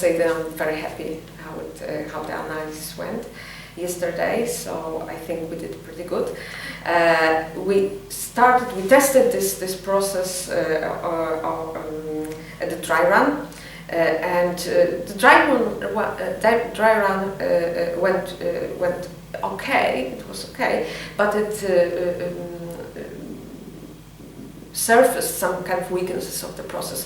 say that I'm very happy how the analysis went yesterday. So I think we did pretty good. We tested this process at the dry run. And the dry run went okay. It was okay, but it surfaced some kind of weaknesses of the process,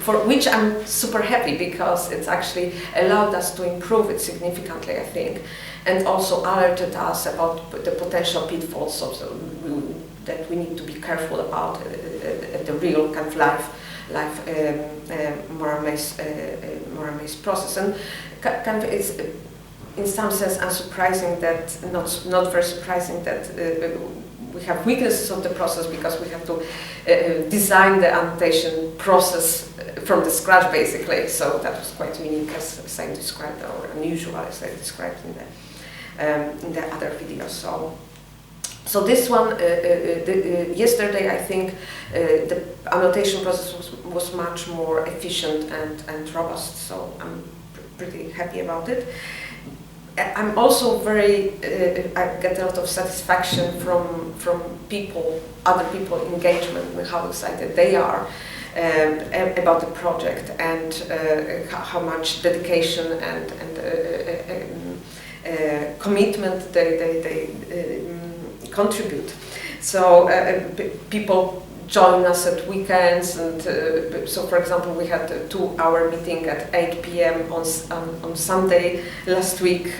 for which I'm super happy, because it's actually allowed us to improve it significantly, I think, and also alerted us about the potential pitfalls that we need to be careful about at the real kind of life Moramase process. And kind of it's in some sense unsurprising that, not very surprising that we have weaknesses of the process, because we have to design the annotation process from the scratch, basically. So that was quite unique, as I described, or unusual, as I described in the other videos. So this one, yesterday, I think the annotation process was much more efficient and robust, so I'm pretty happy about it. I'm also I get a lot of satisfaction from other people engagement, and how excited they are about the project, and how much dedication and commitment they contribute. So people join us at weekends, and so for example we had a 2-hour meeting at 8 p.m. on Sunday last week.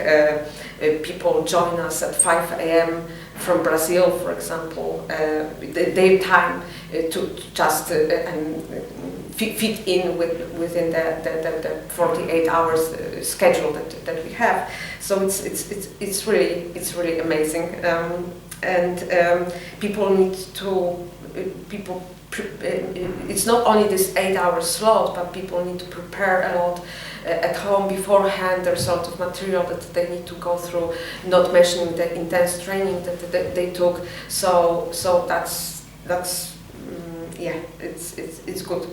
People join us at 5 a.m. from Brazil, for example, their time to just fit in within the 48 hours schedule that we have. So it's really amazing. And people need to it's not only this 8-hour slot, but people need to prepare a lot at home beforehand. There's a lot of material that they need to go through, not mentioning the intense training that they took. So that's yeah, it's good.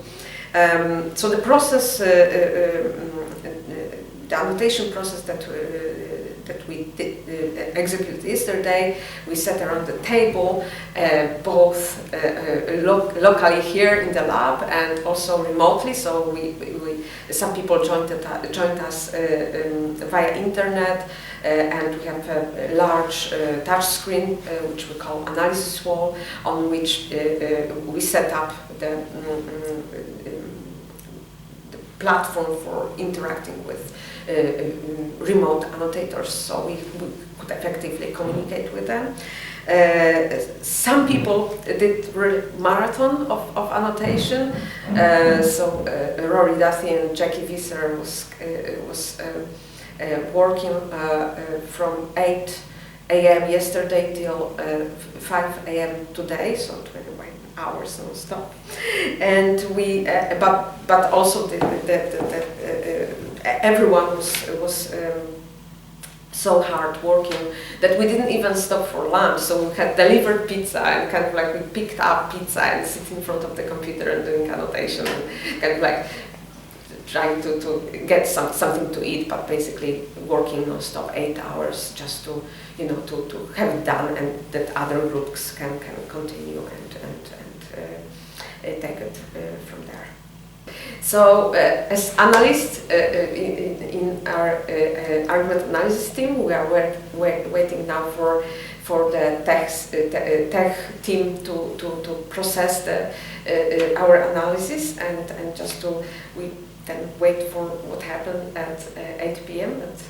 So the process, the annotation process that we executed yesterday, we sat around the table, both locally here in the lab and also remotely. So some people joined us via internet, and we have a large touch screen, which we call analysis wall, on which we set up the platform for interacting with remote annotators, so we could effectively communicate with them. Some people did a marathon of annotation. So Rory Duthie and Jackie Visser was working from 8 a.m. yesterday till 5 a.m. today, so 21 hours non-stop. And we, but also everyone was so hard working that we didn't even stop for lunch. So we had delivered pizza, and kind of like we picked up pizza and sit in front of the computer and doing annotation, and kind of like trying to get something to eat, but basically working non-stop 8 hours just to to have it done, and that other groups can continue and take it from there. So, as analysts in our argument analysis team, we are waiting now for the tech team to process our analysis, and just we then wait for what happened at 8 p.m. at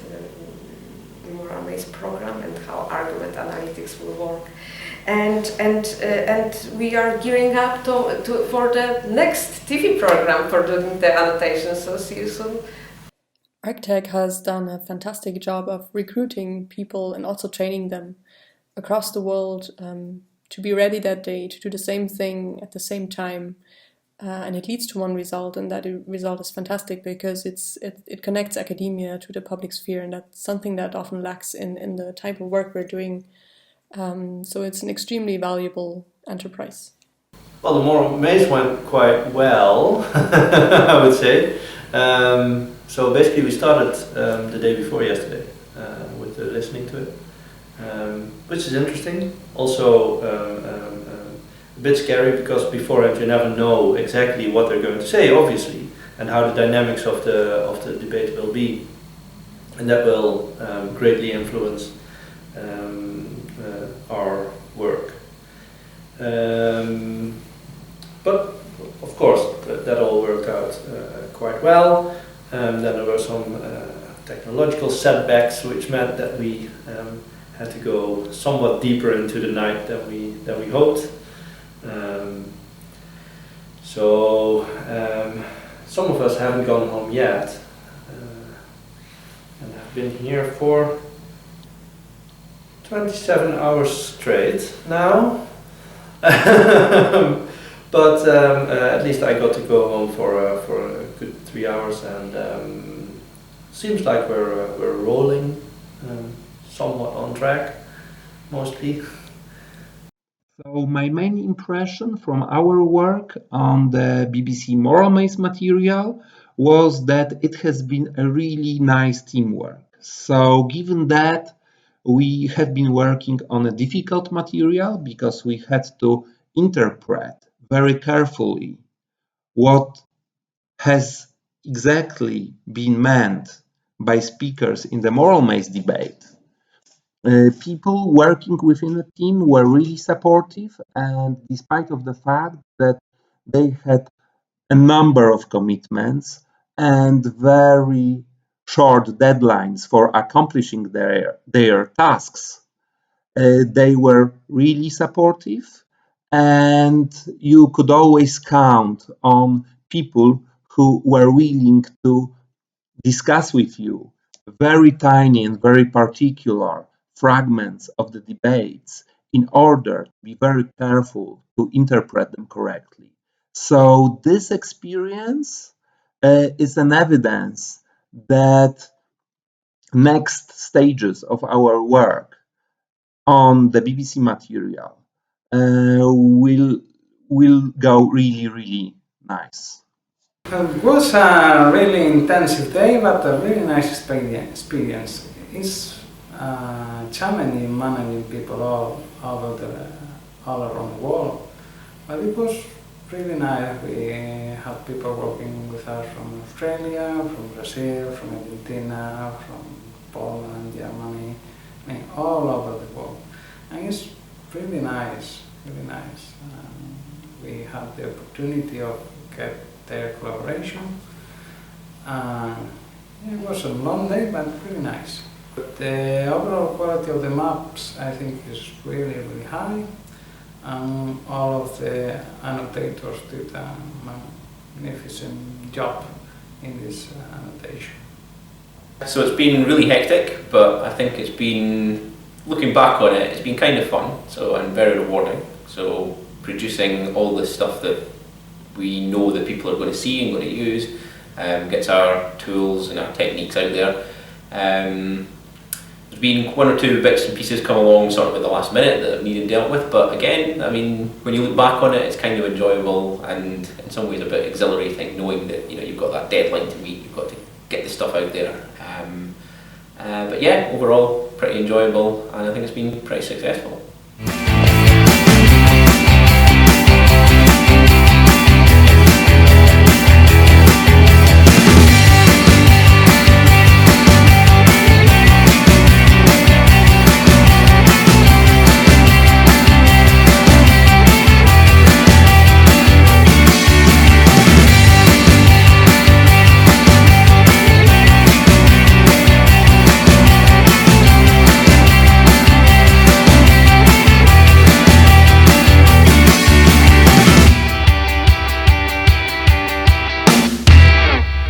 Moramase program, and how argument analytics will work. And we are gearing up for the next TV program for doing the annotation, so see you soon. ARG-tech has done a fantastic job of recruiting people and also training them across the world to be ready that day, to do the same thing at the same time. And it leads to one result, and that result is fantastic because it connects academia to the public sphere, and that's something that often lacks in the type of work we're doing. So it's an extremely valuable enterprise. Well, the Moramase went quite well, I would say. So basically we started the day before yesterday with listening to it, which is interesting. Also a bit scary because beforehand you never know exactly what they're going to say, obviously, and how the dynamics of the debate will be, and that will greatly influence our work. But of course that all worked out quite well. Then there were some technological setbacks, which meant that we had to go somewhat deeper into the night than we hoped. So some of us haven't gone home yet, and have been here for 27 hours straight now. But at least I got to go home for a good 3 hours, and seems like we're rolling, somewhat on track, mostly. So my main impression from our work on the BBC Moral Maze material was that it has been a really nice teamwork. So given that we have been working on a difficult material because we had to interpret very carefully what has exactly been meant by speakers in the Moral Maze debate. People working within the team were really supportive, and despite of the fact that they had a number of commitments and very short deadlines for accomplishing their tasks, they were really supportive, and you could always count on people who were willing to discuss with you very tiny and very particular fragments of the debates in order to be very careful to interpret them correctly. So this experience is an evidence that next stages of our work on the BBC material will go really nice. It was a really intensive day, but a really nice experience. It's challenging managing people all around the world, but it was really nice. We had people working with us from Australia, from Brazil, from Argentina, from Poland, Germany, I mean, all over the world, and it's really nice, really nice. We had the opportunity of get their collaboration. It was a long day, but really nice. But the overall quality of the maps, I think, is really high. All of the annotators did a magnificent job in this annotation. So it's been really hectic, but I think it's been, looking back on it, it's been kind of fun, and very rewarding. So producing all this stuff that we know that people are going to see and going to use, gets our tools and our techniques out there. There's been one or two bits and pieces come along sort of at the last minute that I've needed dealt with, but again, I mean, when you look back on it, it's kind of enjoyable and in some ways a bit exhilarating, knowing that you've got that deadline to meet, you've got to get the stuff out there. But yeah, overall pretty enjoyable, and I think it's been pretty successful.